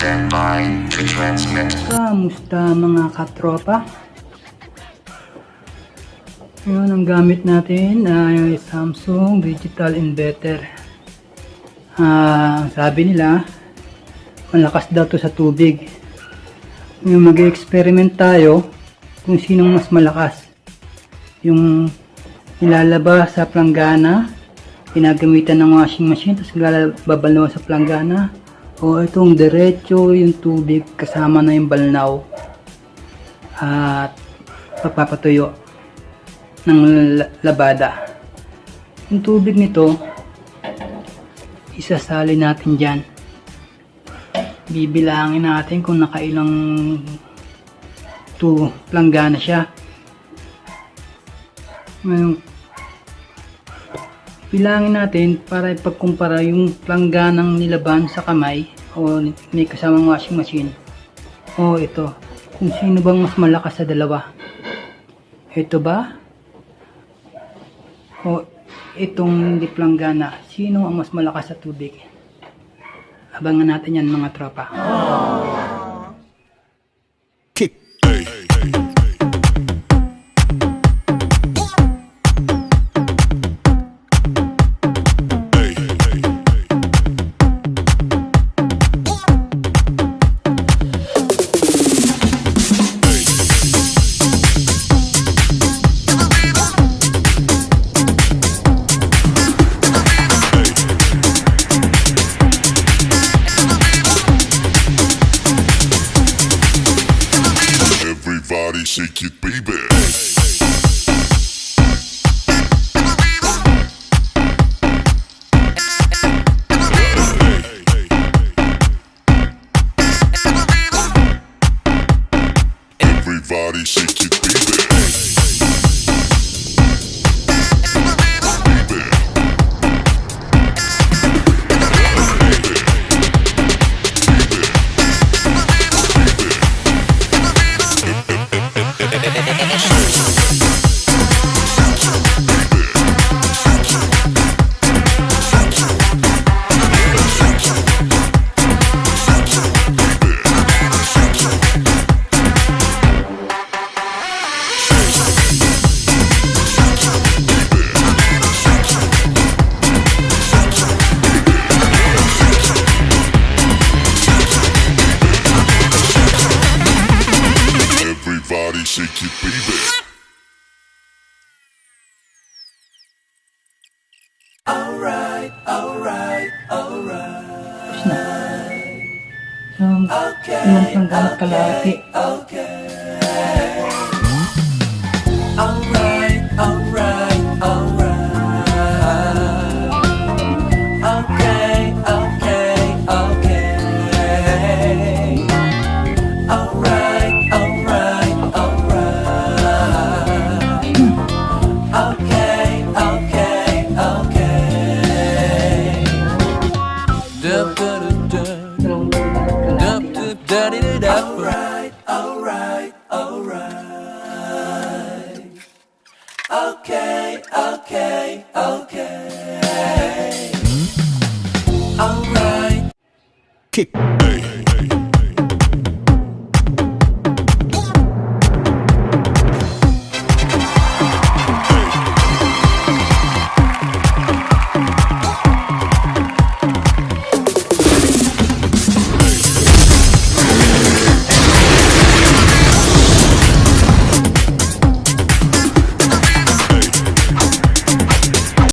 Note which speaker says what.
Speaker 1: stand by to transmit.
Speaker 2: Kamusta mga katropa? Ngayon ang gamit natin ay Samsung digital inverter. Sabi nila malakas daw to sa tubig. Ngayon mag-experiment tayo kung sinong mas malakas. Yung nilalabas sa planggana, ginagamitan ng washing machine, tapos babalnaw sa planggana, o itong diretso yung tubig kasama na yung balnaw at papapatuyo ng labada. Yung tubig nito isasali natin dyan, bibilangin natin kung nakailang planggana siya. Ngayon bilangin natin para ipagkumpara yung plangganang nilaban sa kamay o may kasamang washing machine o ito, kung sino bang mas malakas sa dalawa. Ito ba o itong di planggana, sino ang mas malakas sa tubig? Abangan natin yan mga tropa.
Speaker 3: Kick. Everybody shake it, baby. Everybody shake it, baby. Everybody shake it, baby.
Speaker 4: Alright.
Speaker 2: Tapos na. So, ilang planggana kalahati.
Speaker 4: Okay.
Speaker 3: Kick.